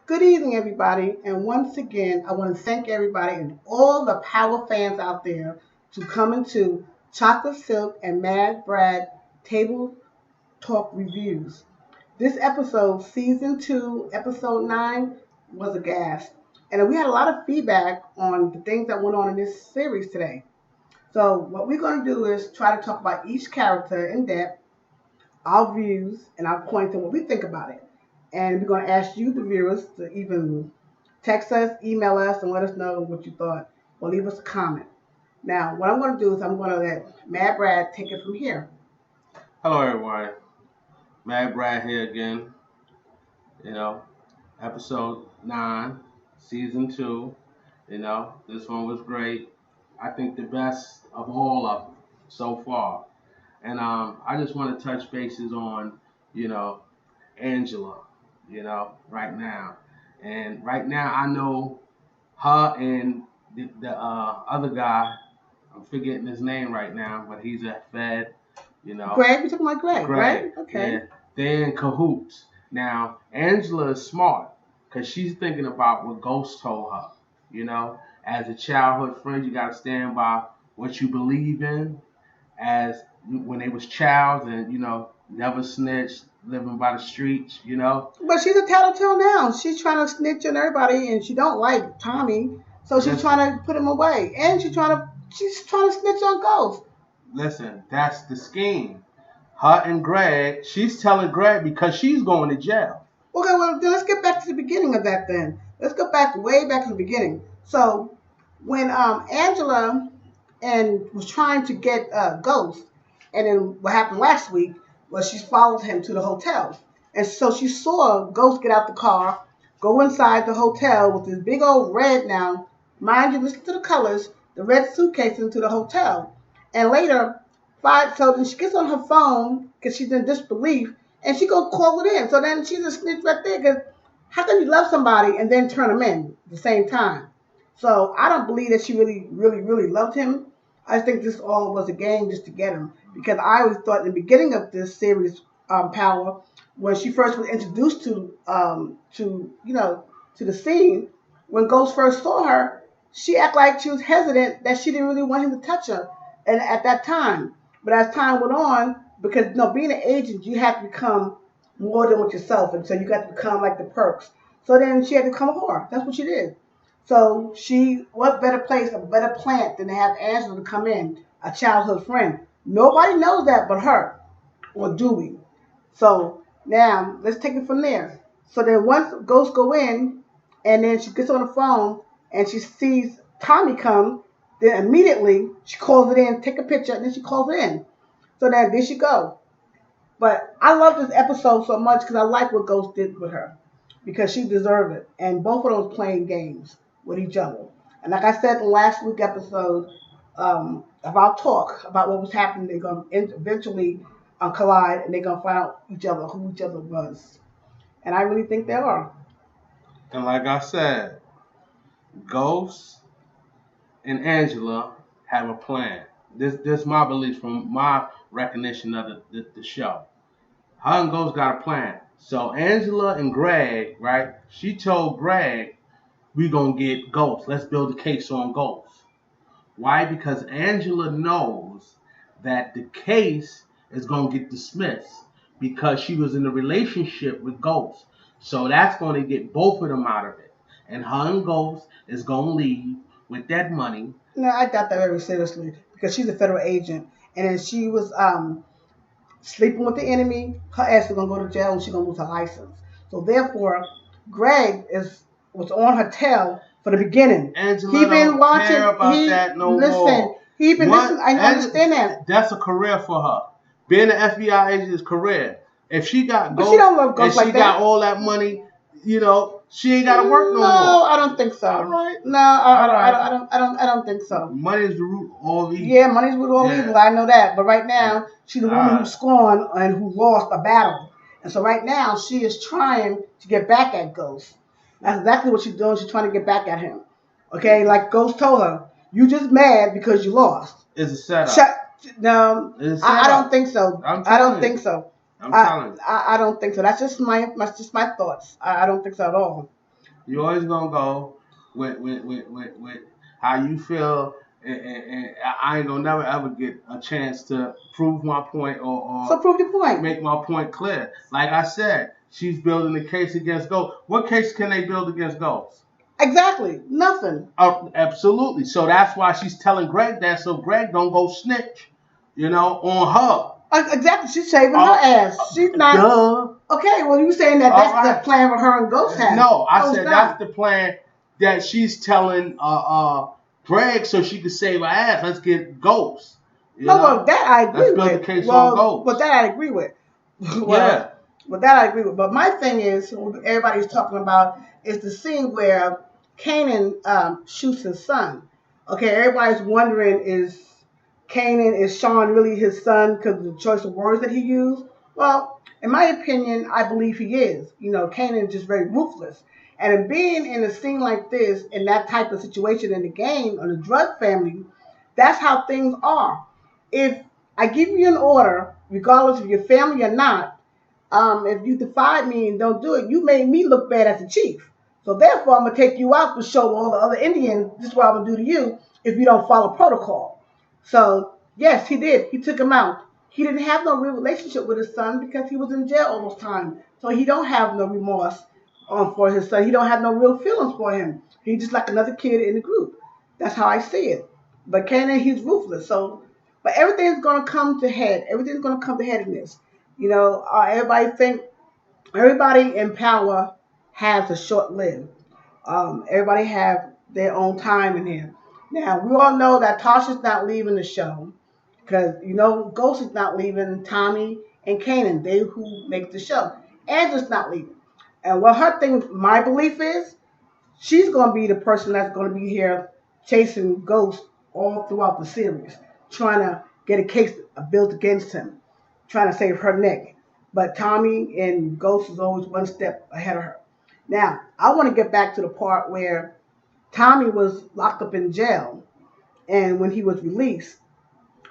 Good evening, everybody. And once again, I want to thank everybody and all the power fans out there to come into Chocolate Silk and Mad Brad Table Talk Reviews. This episode, Season 2, Episode 9, was a gas. And we had a lot of feedback on the things that went on in this series today. So, what we're going to do is try to talk about each character in depth, our views, and our points and what we think about it. And we're going to ask you, the viewers, to even text us, email us, and let us know what you thought, or leave us a comment. Now, what I'm going to do is I'm going to let Mad Brad take it from here. Hello, everyone. Mad Brad here again. You know, episode 9, season 2. This one was great. I think the best of all of them so far. And I just want to touch bases on, you know, Angela, right now. And right now, I know her and the other guy, I'm forgetting his name right now, but he's a Fed. Greg, we're talking about Greg, right? Okay. Yeah, they're in cahoots. Now, Angela is smart because she's thinking about what Ghost told her. As a childhood friend, you got to stand by what you believe in. As when they was childs and, never snitched, living by the streets, But she's a tattletale now. She's trying to snitch on everybody, and she don't like Tommy, so she's trying to put him away. And she's trying to snitch on Ghost. Listen, that's the scheme. Her and Greg, she's telling Greg because she's going to jail. Okay, well, then let's get back to the beginning of that then. Let's go way back to the beginning. So, when Angela was trying to get Ghost, and then what happened last week was she followed him to the hotel. And so she saw Ghost get out the car, go inside the hotel with this big old red now, mind you, listen to the colors, the red suitcase into the hotel. And later, so then she gets on her phone because she's in disbelief, and she go call it in. So then she's a snitch right there because how can you love somebody and then turn them in at the same time? So I don't believe that she really, really, really loved him. I think this all was a game just to get him, because I always thought in the beginning of this series, Power, when she first was introduced to the scene, when Ghost first saw her, she acted like she was hesitant that she didn't really want him to touch her, and at that time. But as time went on, because being an agent, you have to become more than with yourself, and so you got to become like the perks. So then she had to become a whore. That's what she did. So what better place, a better plant than to have Angela to come in, a childhood friend. Nobody knows that but her, or do we? So now let's take it from there. So then once Ghost go in, and then she gets on the phone and she sees Tommy come, then immediately she calls it in, take a picture, and then she calls it in. So then there she go. But I love this episode so much because I like what Ghost did with her, because she deserved it. And both of them was playing games with each other. And like I said in the last week episode, about talk about what was happening, they're going to eventually collide, and they're going to find out who each other was. And I really think they are. And like I said, Ghost and Angela have a plan. This my belief from my recognition of the show. Her and Ghost got a plan. So Angela and Greg, right? She told Greg, we're going to get Ghost. Let's build a case on Ghost. Why? Because Angela knows that the case is going to get dismissed because she was in a relationship with Ghost. So that's going to get both of them out of it. And her and Ghost is going to leave with that money. No, I doubt that very seriously, because she's a federal agent. And then she was sleeping with the enemy. Her ass is going to go to jail, and she's going to lose her license. So therefore, Greg was on her tail for the beginning. Angela he been don't watching, care about that no more. He been listening. I understand that. That's a career for her. Being an FBI agent is a career. If she got Ghost, she don't love Ghost and she got all that money, she ain't got to work no more. No, I don't think so. All right. No, I don't think so. Money is the root of all evil. Yeah, money's the root of all evil. I know that. But right now, she's the woman who scorned and who lost a battle. And so right now, she is trying to get back at Ghost. That's exactly what she's doing. She's trying to get back at him. Okay, like Ghost told her, you just mad because you lost. It's a setup. No, I don't think so. I don't think so. I'm telling you. I don't think so. That's just my thoughts. I don't think so at all. You always gonna go with how you feel, and I ain't gonna never ever get a chance to prove my point So or prove your point. make my point clear. Like I said, she's building a case against Ghost. What case can they build against Ghost? Exactly. Nothing. Oh, absolutely. So that's why she's telling Greg that, so Greg don't go snitch, on her. Exactly. She's saving her ass. She's not. Duh. Okay. Well, you saying that that's the plan for her and Ghost has? No, I said that's the plan that she's telling Greg so she could save her ass. Let's get Ghost. Well, that I agree Let's with. build the case on Ghost. But that I agree with. Yeah. But that I agree with. But my thing is, what everybody's talking about is the scene where Kanan shoots his son. Okay, everybody's wondering, is Sean really his son because of the choice of words that he used? Well, in my opinion, I believe he is. Kanan is just very ruthless. And in being in a scene like this, in that type of situation in the game, on the drug family, that's how things are. If I give you an order, regardless of your family or not, if you defied me and don't do it, you made me look bad as the chief. So therefore, I'm going to take you out to show all the other Indians this is what I'm going to do to you if you don't follow protocol. So, yes, he did. He took him out. He didn't have no real relationship with his son because he was in jail all those time. So he don't have no remorse for his son. He don't have no real feelings for him. He's just like another kid in the group. That's how I see it. But Kanan, he's ruthless. So, but everything's going to come to head. Everything's going to come to head in this. Everybody in power has a short live. Everybody have their own time in here. Now, we all know that Tasha's not leaving the show because, Ghost is not leaving, Tommy and Kanan, they who make the show. Angela's not leaving. And what her thing, my belief is, she's going to be the person that's going to be here chasing Ghost all throughout the series, trying to get a case built against him, trying to save her neck. But Tommy and Ghost is always one step ahead of her. Now, I want to get back to the part where Tommy was locked up in jail, and when he was released,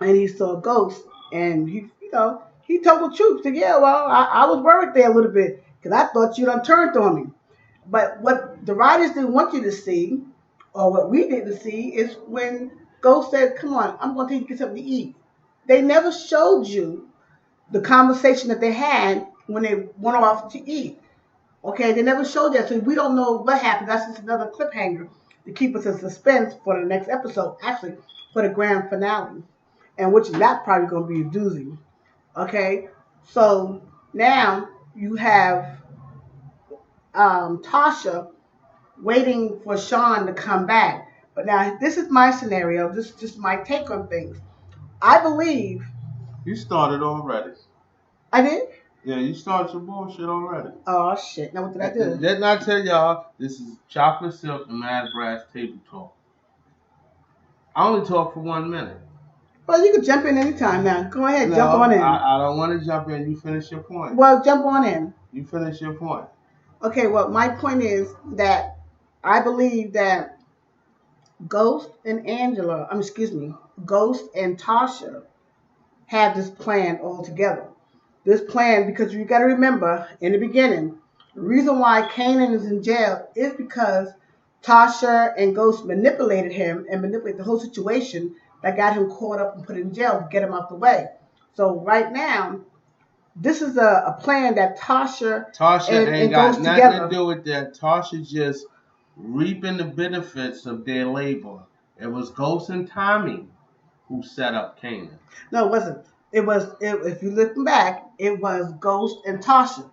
and he saw Ghost, and he told the truth. He said, yeah, well, I was worried there a little bit because I thought you done turned on me. But what the writers didn't want you to see, or what we didn't see, is when Ghost said, come on, I'm going to take you to get something to eat. They never showed you the conversation that they had when they went off to eat. Okay, they never showed that, so we don't know what happened. That's just another cliffhanger to keep us in suspense for the next episode, actually, for the grand finale, and which is not probably going to be a doozy. Okay, so now you have Tasha waiting for Sean to come back. But now, this is my scenario. This is just my take on things. I believe... You started already. I did? Yeah, you started your bullshit already. Oh, shit. Now, what did I do? Didn't I tell y'all this is Chocolate Silk and Mad Brass Table Talk? I only talk for 1 minute. Well, you can jump in anytime now. Go ahead, jump on in. I don't want to jump in. You finish your point. Well, jump on in. You finish your point. Okay, well, my point is that I believe that Ghost and Tasha have this plan all together. This plan, because you got to remember, in the beginning, the reason why Kanan is in jail is because Tasha and Ghost manipulated him and manipulated the whole situation that got him caught up and put in jail to get him out the way. So right now, this is a plan that Tasha ain't got Ghost nothing together. to do with that. Tasha just reaping the benefits of their labor. It was Ghost and Tommy who set up Kanan. No, it wasn't. If you look back, it was Ghost and Tasha.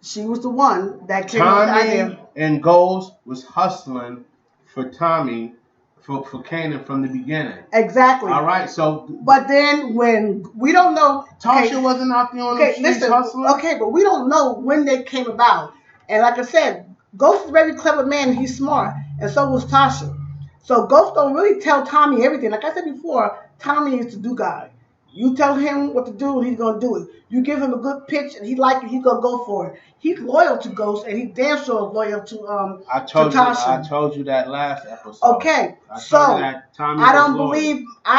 She was the one that came up with the idea. Tommy and Ghost was hustling for Tommy, for Kanan from the beginning. Exactly. All right, so... But then when... We don't know... Tasha wasn't out there on the streets hustling? Okay, but we don't know when they came about. And like I said, Ghost is a very clever man and he's smart. And so was Tasha. So Ghost don't really tell Tommy everything. Like I said before, Tommy is the do guy. You tell him what to do and he's going to do it. You give him a good pitch and he like it, he's going to go for it. He's loyal to Ghost and he damn sure is loyal to Tasha. I told you that last episode. Okay, so I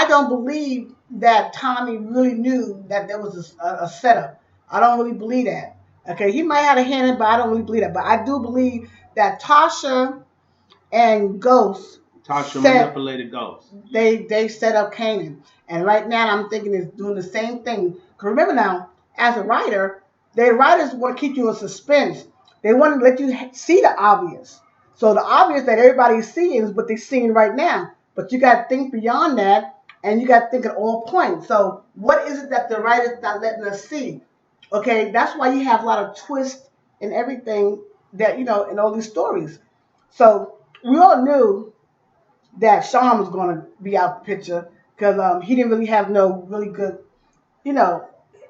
don't believe that Tommy really knew that there was a setup. I don't really believe that. Okay, he might have a hand in it, but I don't really believe that. But I do believe that Tasha and Ghost Tasha set manipulated Ghost. they set up Kanan. And right now I'm thinking it's doing the same thing. Cause remember now, as a writer, the writers want to keep you in suspense. They want to let you see the obvious. So the obvious that everybody's seeing is what they're seeing right now. But you got to think beyond that, and you got to think at all points. So what is it that the writers not letting us see? Okay, that's why you have a lot of twists and everything that in all these stories. So we all knew that Sean was going to be out the picture because he didn't really have no really good, you know,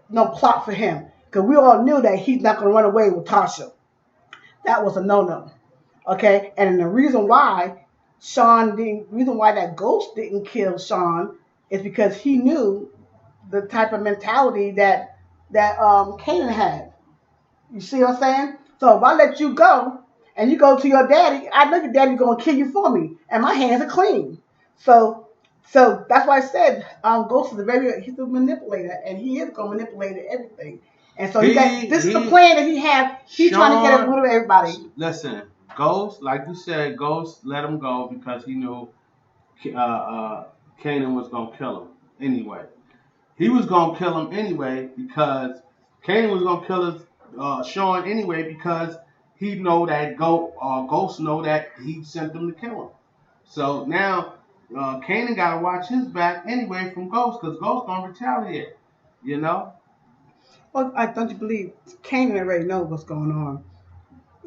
no plot for him. Because we all knew that he's not going to run away with Tasha. That was a no-no. Okay, and the reason why reason why that ghost didn't kill Sean is because he knew the type of mentality that Kanan had. You see what I'm saying? So if I let you go and you go to your daddy, I know your daddy's gonna kill you for me, and my hands are clean. So so that's why I said Ghost is he's a manipulator, and he is gonna manipulate everything. And so this is the plan that he had. He's trying to get rid of everybody. Listen, Ghost, like you said, Ghost let him go because he knew Kanan was gonna kill him anyway. He was gonna kill him anyway because Kanan was gonna kill Sean anyway because he know that Ghost know that he sent them to kill him. So now Kanan gotta watch his back anyway from Ghost because Ghost gonna retaliate. You know. Well, I don't you believe Kanan already knows what's going on.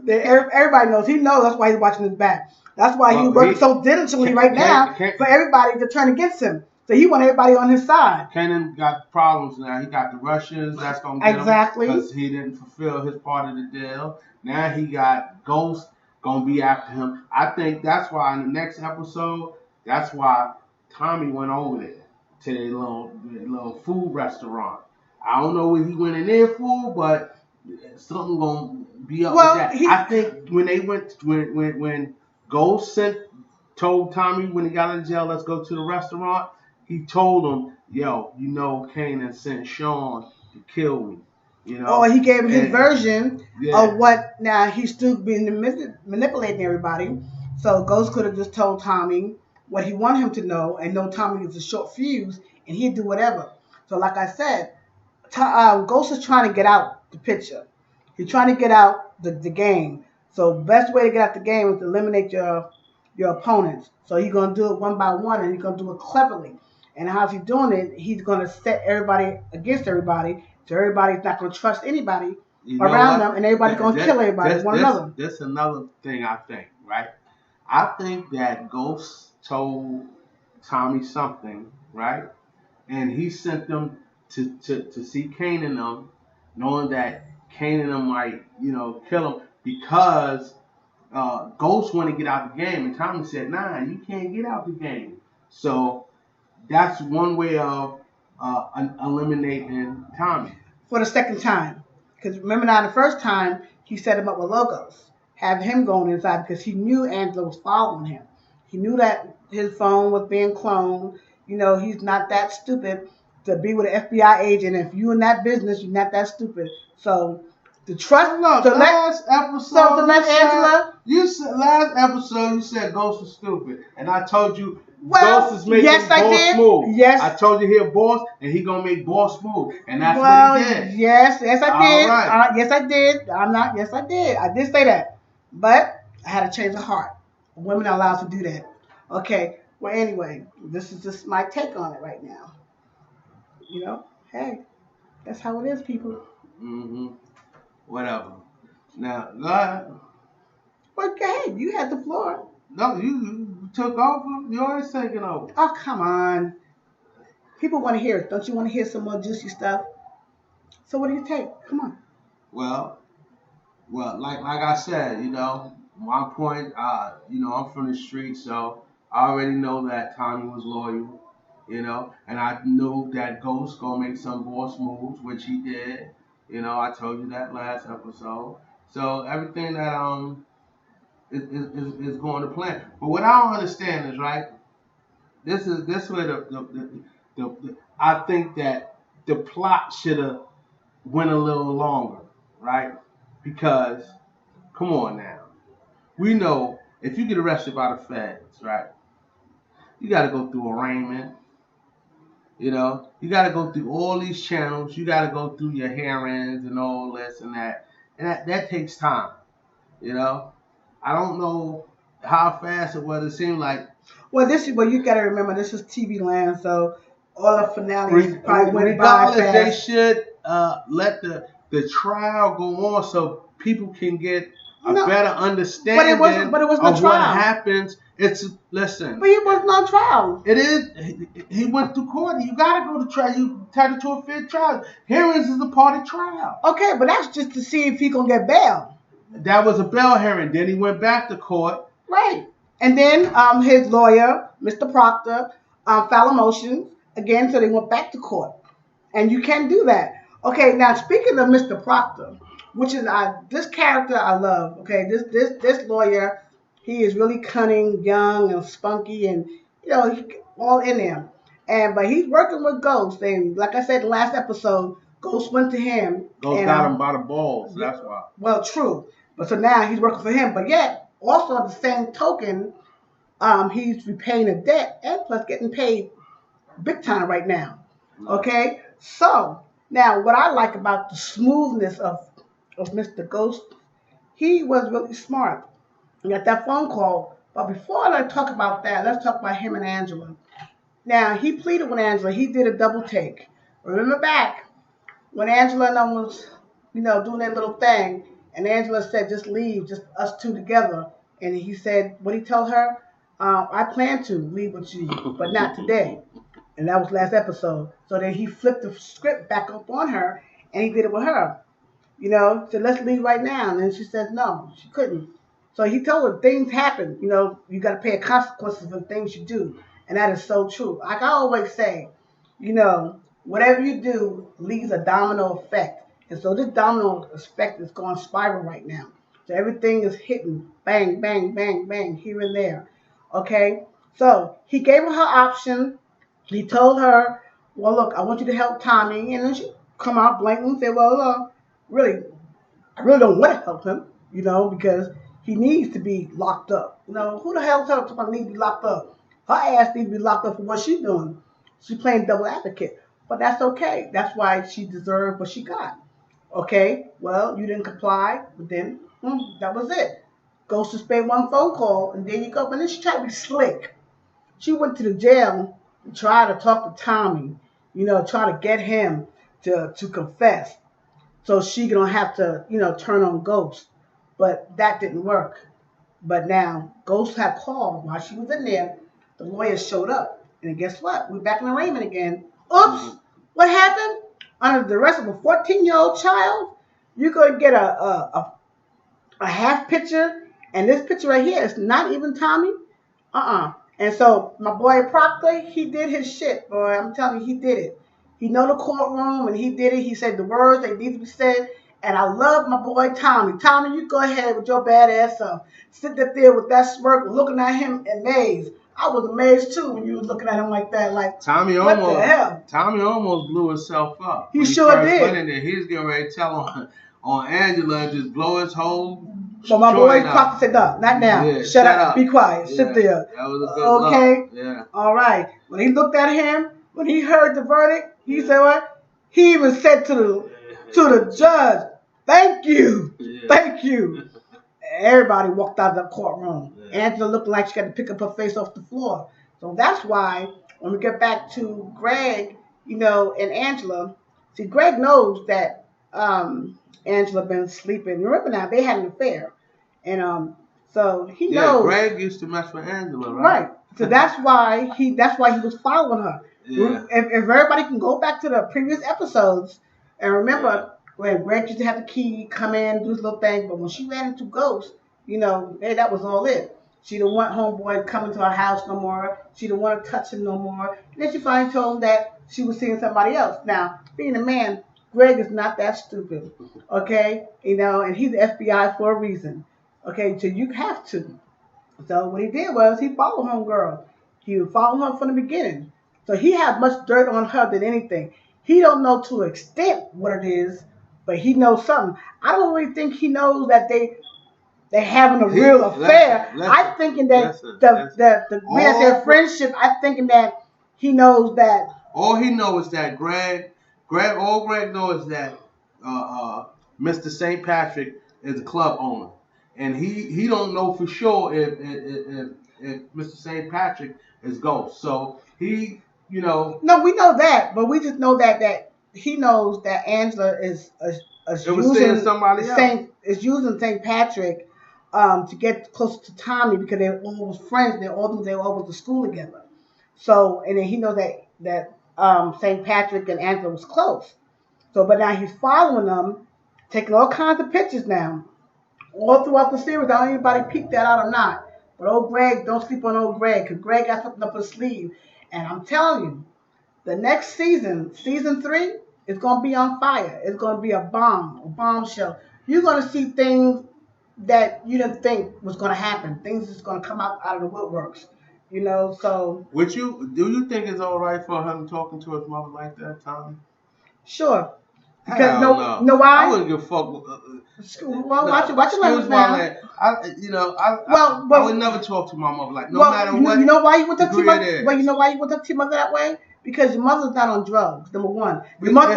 Everybody knows. He knows. That's why he's watching his back. That's why he's working so diligently right now for everybody to turn against him. So he wants everybody on his side. Kanan got problems now. He got the Russians that's going to get him because he didn't fulfill his part of the deal. Now he got Ghost going to be after him. I think that's why in the next episode, that's why Tommy went over there to their little food restaurant. I don't know what he went in there for, but something going to be up with that. I think when they went, when Ghost told Tommy when he got out of jail, let's go to the restaurant, he told him, yo, Kanan sent Sean to kill me. Oh, he gave him his version of what. Now he's still being manipulating everybody. So Ghost could have just told Tommy what he wanted him to know, and know Tommy is a short fuse, and he'd do whatever. So like I said, Ghost is trying to get out the picture. He's trying to get out the game. So best way to get out the game is to eliminate your opponents. So he's gonna do it one by one, and he's gonna do it cleverly. And how's he doing it? He's gonna set everybody against everybody, so everybody's not gonna trust anybody around them, and everybody's gonna kill everybody one another. That's another thing I think, right? I think that Ghost told Tommy something, right? And he sent them to see Kanan them, knowing that Kanan them might, kill him because Ghost want to get out the game, and Tommy said, "Nah, you can't get out the game." So that's one way of eliminating Tommy for the second time. Because remember now, the first time he set him up with Logos, have him going inside because he knew Angela was following him. He knew that his phone was being cloned. He's not that stupid to be with an FBI agent. If you in that business, you're not that stupid. So the trust. Look, last episode, last episode you said Ghost was stupid, and I told you Ghost is making boss move. Yes, I told you he a boss, and he gonna make boss move, and that's what he did. Yes, I did. Right. Yes, I did. Yes, I did. I did say that, but I had to change of heart. Women are allowed to do that. Okay. Well, anyway, this is just my take on it right now. Hey, that's how it is, people. Mm-hmm. Whatever. Now, go ahead. Well, go ahead. You had the floor. No, you took over. You always taking over. Oh, come on. People want to hear it. Don't you want to hear some more juicy stuff? So what do you take? Come on. Well, like I said, my point, I'm from the street, so I already know that Tommy was loyal, and I knew that Ghost gonna make some boss moves, which he did. I told you that last episode. So everything that is going to plan. But what I don't understand is, right, this where the I think that the plot should have went a little longer, right? Because come on now. We know if you get arrested by the feds, right? You got to go through arraignment. You know, you got to go through all these channels. You got to go through your hearings and all this and that, that takes time. You know, I don't know how fast it was. It seemed like Well, this is well, you got to remember this is TV land, so all the finales probably went by regardless, they fast. should let the trial go on so people can get a No, better understanding but it was no of what trial. happens. It's listen. But he was no trial. It is. He went to court. You gotta go to trial. You entitled to a fair trial. Hearings is a part of trial. Okay, but that's just to see if he gonna get bail. That was a bail hearing. Then he went back to court. Right. And then his lawyer, Mr. Proctor, filed a motion again, so they went back to court. And you can't do that. Okay, now speaking of Mr. Proctor, which is this character I love. Okay, this lawyer, he is really cunning, young, and spunky, and all in there. But he's working with Ghost, and like I said in the last episode, Ghost went to him. Ghost got him by the balls. That's why. Well, true. But so now he's working for him. But yet, also at the same token, he's repaying a debt and plus getting paid big time right now. Okay? So, now what I like about the smoothness of Mr. Ghost, he was really smart. He got that phone call. But before I talk about that, let's talk about him and Angela. Now, he pleaded with Angela. He did a double take. Remember back when Angela and them was, doing their little thing, and Angela said, just leave, just us two together. And he said, what he told her? I plan to leave with you, but not today. And that was last episode. So then he flipped the script back up on her, and he did it with her. Said, let's leave right now. And then she says, no, she couldn't. So he told her, things happen. You got to pay consequences for things you do. And that is so true. Like I always say, whatever you do leaves a domino effect. And so this domino effect is going spiral right now. So everything is hitting bang, bang, bang, bang, here and there. Okay? So he gave her option. He told her, well, look, I want you to help Tommy. And then she come out blank and say, well, really, I really don't want to help him, because he needs to be locked up. Who the hell tells him I need to be locked up? Her ass needs to be locked up for what she's doing. She's playing double advocate. But that's okay. That's why she deserved what she got. Okay, well, you didn't comply, but then that was it. Ghost just made one phone call, and there you go. But then she tried to be slick. She went to the jail and tried to talk to Tommy, try to get him to confess. So she don't have to, turn on Ghost. But that didn't work. But now, Ghost had called while she was in there. The lawyer showed up. And guess what? We're back in arraignment again. Oops! What happened? Under the arrest of a 14-year-old child, you're going to get a half picture. And this picture right here is not even Tommy. And so my boy Proctor, he did his shit, boy. I'm telling you, he did it. He know the courtroom, and he did it. He said the words that need to be said. And I love my boy Tommy. Tommy, you go ahead with your badass self. Sit there with that smirk, looking at him amazed. I was amazed too when you was looking at him like that. Like, Tommy what the hell? Tommy almost blew himself up. He sure did. Went in there, he's getting ready to tell on Angela and just blow his whole. So my boy Proctor said, no, not now. Yeah, shut up. Be quiet. Yeah, sit there. That was a good okay. Look. Yeah. All right. When he looked at him, when he heard the verdict, he said what? He even said to the judge, "Thank you, thank you." Everybody walked out of the courtroom. Angela looked like she got to pick up her face off the floor. So that's why when we get back to Greg, and Angela, see, Greg knows that Angela been sleeping. Remember now, they had an affair, and so he knows. Greg used to mess with Angela, right? Right. So that's why he was following her. Yeah. If everybody can go back to the previous episodes and remember when Greg used to have the key, come in, do his little thing, but when she ran into Ghost, hey, that was all it. She didn't want homeboy coming to her house no more. She didn't want to touch him no more. And then she finally told him that she was seeing somebody else. Now, being a man, Greg is not that stupid, okay? And he's the FBI for a reason, okay? So you have to. So what he did was he followed homegirl. He would follow her from the beginning. So he had much dirt on her than anything. He don't know to an extent what it is, but he knows something. I don't really think he knows that they having a real affair. Listen, I'm thinking that listen. the when I say friendship, I'm thinking that he knows that. All he knows is that all Greg knows is that Mr. St. Patrick is a club owner, and he don't know for sure if Mr. St. Patrick is Ghost. So he, No, we know that, but we just know that he knows that Angela is using somebody else. Using St. Patrick to get closer to Tommy because they were almost friends. They all went to school together. So and then he knows that St. Patrick and Angela was close. So but now he's following them, taking all kinds of pictures now, all throughout the series. I don't know if anybody peeped that out or not. But old Greg, don't sleep on old Greg, because Greg got something up his sleeve. And I'm telling you, the next season, season 3, is going to be on fire. It's going to be a bombshell. You're going to see things that you didn't think was going to happen. Things that's going to come out of the woodworks. So. Do you think it's all right for him talking to his mother like that, Tommy? Sure. Because no, why? I wouldn't give a fuck. Well, watch your language now. I would never talk to my mother matter what. You know why you would talk to your mother? Well, you know why you would talk to your mother that way? Because your mother's not on drugs. Number one, your mother.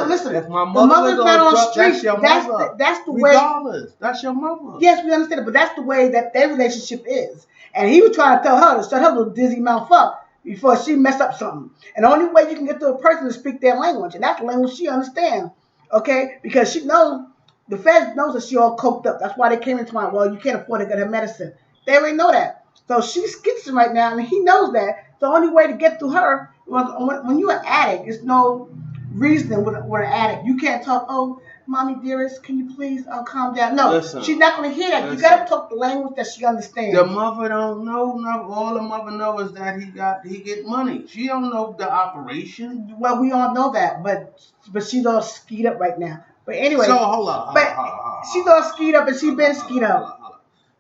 Listen. If my mother was not on streets, that's the way. Regardless, that's your mother. Yes, we understand it, but that's the way that their relationship is. And he was trying to tell her to shut her little dizzy mouth up before she messed up something. And the only way you can get to a person is speak their language, and that's the language she understands. Okay, because she knows the feds knows that she all coked up. That's why they came into my well, you can't afford to get her medicine. They already know that. So she's schizophrenic right now, and he knows that. The only way to get through her was when you're an addict. There's no reasoning with an addict. You can't talk. Oh, mommy dearest, can you please calm down? No, listen, she's not going to hear that. Listen. You got to talk the language that she understands. The mother don't know. All the mother knows is that he get money. She don't know the operation. Well, we all know that, but she's all skied up right now. But anyway, so hold on. She's all skied up, and she's been skied up.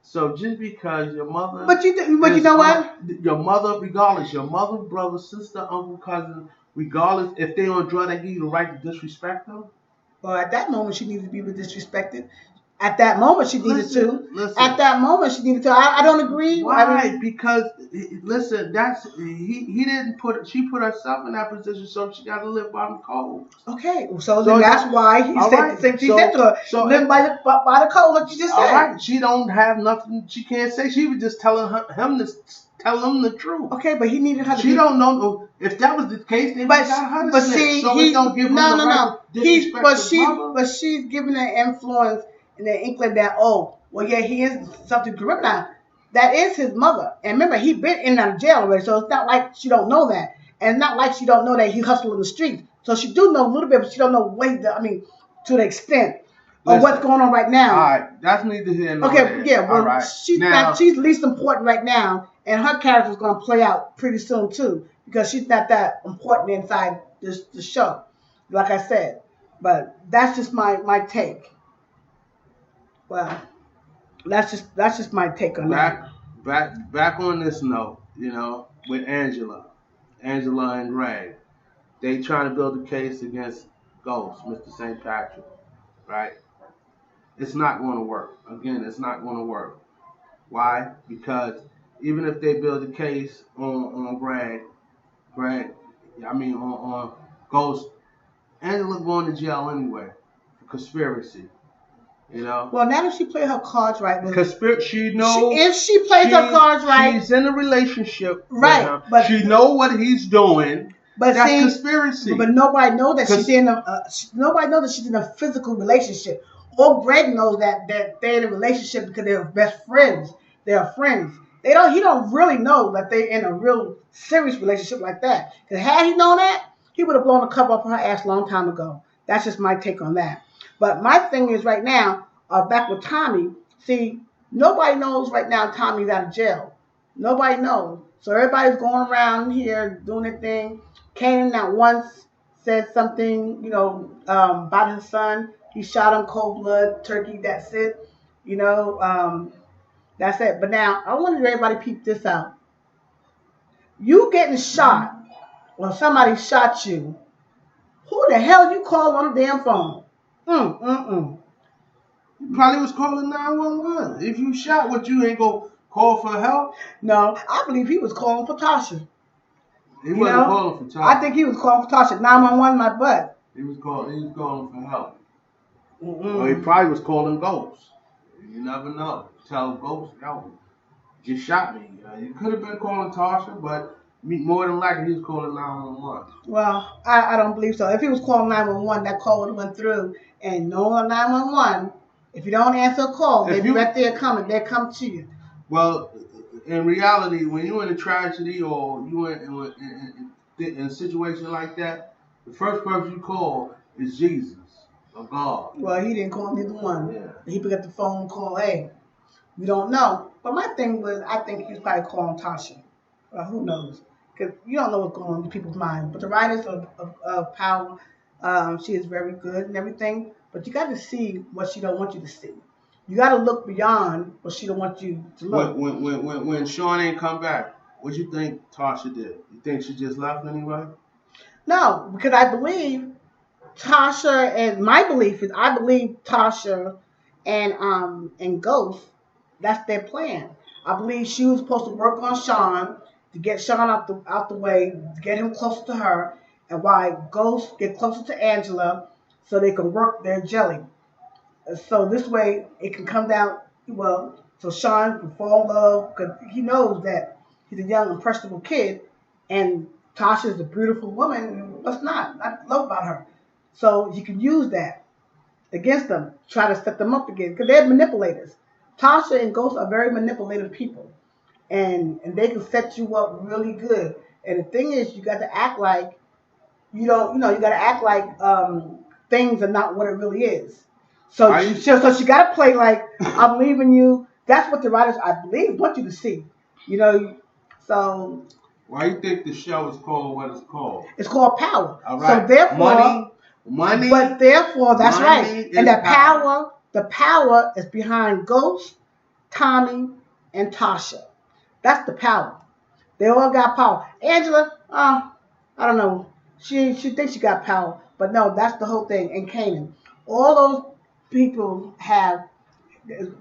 So just because your mother, but you know what? Your mother, regardless, your mother, brother, sister, uncle, cousin, regardless, if they on drugs, they give you the right to disrespect them. Well, at that moment, she needed to be disrespected. At that moment, she needed to. At that moment, she needed to. I don't agree. Why? Because listen, he didn't put. She put herself in that position, so she got to live by the code. Okay, so then that's why he said. She said to her, "Live by the code," like you just said. All right, she don't have nothing. She can't say. She was just telling him to tell him the truth. Okay, but he needed her to. She don't know if that was the case. They got her to snitch. So he don't give him the right to disrespect but she's giving an influence. And the inkling that, he is something criminal. That is his mother. And remember, he been in and out of jail already, so it's not like she don't know that. And it's not like she don't know that he hustled in the streets. So she do know a little bit, but she don't know to the extent of what's going on right now. All right, that's neither here nor there. Okay, yeah, well, right. She's least important right now, and her character is going to play out pretty soon, too, because she's not that important inside the show, like I said. But that's just my take. Well, that's just my take on that. Back on this note, with Angela and Greg, they trying to build a case against Ghost, Mr. St. Patrick, right? It's not going to work. Again, it's not going to work. Why? Because even if they build a case on Greg, on Ghost, Angela going to jail anyway for conspiracy. Well, now that she played her cards right, she knows if she plays her cards right, she's in a relationship, right? But she know what he's doing. But that's conspiracy. But nobody knows that she's in nobody knows that she's in a physical relationship. All Greg knows that they're in a relationship because they're best friends. They are friends. He don't really know that they're in a real serious relationship like that. Because had he known that, he would have blown the cover off her ass a long time ago. That's just my take on that. But my thing is right now, back with Tommy, see, nobody knows right now Tommy's out of jail. Nobody knows. So everybody's going around here doing their thing. Kanan not once said something, about his son. He shot him cold blood, turkey, that's it. That's it. But now, I want everybody to peep this out. You getting shot, or somebody shot you, who the hell you call on the damn phone? He probably was calling 911. If you shot, what you ain't gonna call for help? No, I believe he was calling for Tasha. He You wasn't know, calling for I Tasha. think he was calling for Tasha. 911, my butt. He was calling. He was calling for help. Or he Mm-mm. probably was calling Ghost. You never know. Tell Ghost, yo, just shot me. You could have been calling Tasha, but more than likely he was calling 911. Well, I don't believe so. If he was calling 911, that call would have went through. And no 911, if you don't answer a call, they If be you right there coming. They come to you. Well, in reality, when you're in a tragedy or you in a situation like that, the first person you call is Jesus or God. Well, he didn't call neither one. Yeah. He picked up the phone and called, hey, we don't know. But my thing was, I think he was probably calling Tasha. Who knows? Because you don't know what's going on in people's minds. But the writers of Power, she is very good and everything. But you got to see what she don't want you to see. You got to look beyond what she don't want you to look. When Sean ain't come back, what you think Tasha did? You think she just left anyway? No, because I believe Tasha, and my belief is I believe Tasha and Ghost, that's their plan. I believe she was supposed to work on Sean to get Sean out the way, to get him closer to her, and why Ghost get closer to Angela so they can work their jelly. So this way it can come down well, so Sean can fall in love because he knows that he's a young impressionable kid, and Tasha's a beautiful woman. What's not? I love about her. So you can use that against them, try to set them up again because they're manipulators. Tasha and Ghost are very manipulative people, and they can set you up really good. And the thing is, you got to act like you don't, you got to act like things are not what it really is. So she got to play like I'm leaving you. That's what the writers, I believe, want you to see. You know, so. Why you think the show is called what it's called? It's called Power. All right. So therefore, money. But therefore, that's right. And the power is behind Ghost, Tommy, and Tasha. That's the power. They all got power. Angela, I don't know. She thinks she got power, but no, that's the whole thing. And Kanan, all those people have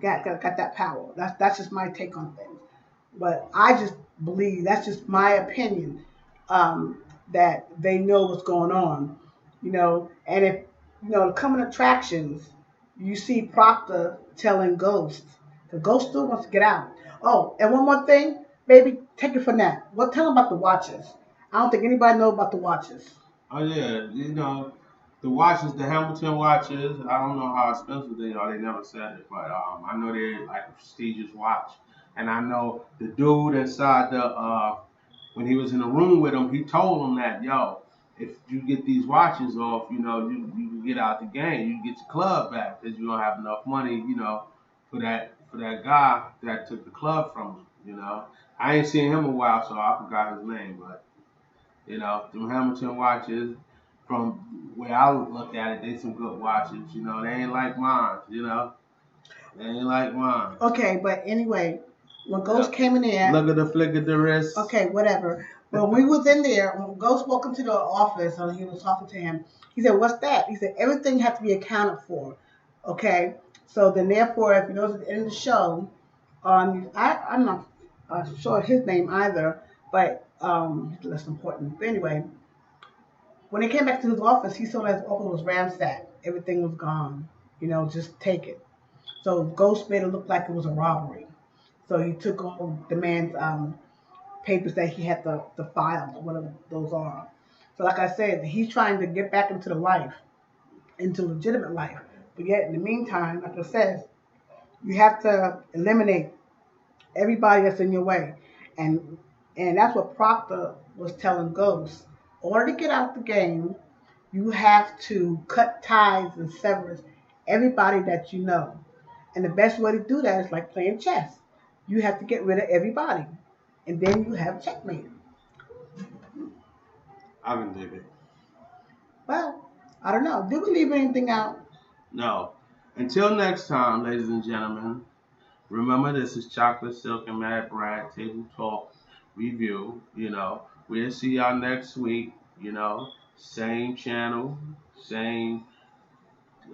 got that power. That's just my take on things. But I just believe that's just my opinion. That they know what's going on, and if coming attractions, you see Proctor telling Ghost, the Ghost still wants to get out. Oh, and one more thing, baby, take it from that. Well, tell them about the watches. I don't think anybody knows about the watches. Oh yeah, the watches, the Hamilton watches. I don't know how expensive they are. They never said it, but I know they're like a prestigious watch. And I know the dude inside the when he was in the room with him, he told him that, yo, if you get these watches off, you can get out the game, you can get your club back because you don't have enough money, for that guy that took the club from him. I ain't seen him in a while, so I forgot his name, but. Them Hamilton watches, from where I look at it, they some good watches. They ain't like mine. They ain't like mine. Okay, but anyway, when Ghost came in there, look at the flick of the wrist. Okay, whatever. When we was in there, when Ghost walked into the office and he was talking to him, he said, "What's that?" He said, "Everything has to be accounted for." Okay, so then therefore, if you notice at the end of the show, I'm not sure his name either, but less important. But anyway, when he came back to his office, he saw that his office was ransacked. Everything was gone. Just take it. So Ghost made it look like it was a robbery. So he took all the man's papers that he had the files, whatever those are. So like I said, he's trying to get back into the life, into legitimate life. But yet in the meantime, like I said, you have to eliminate everybody that's in your way. And that's what Proctor was telling Ghost. In order to get out the game, you have to cut ties and sever everybody that you know. And the best way to do that is like playing chess. You have to get rid of everybody. And then you have checkmate. I can dig it. Well, I don't know. Did we leave anything out? No. Until next time, ladies and gentlemen, remember this is Chocolate Silk and Mad Brad Table Talk Review. We'll see y'all next week. Same channel, same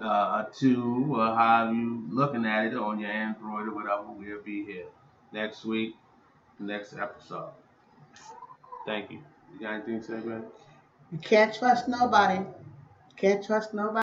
a 2, or how you looking at it on your Android or whatever. We'll be here next week, next episode. Thank you. You got anything to say, man? You can't trust nobody. Can't trust nobody.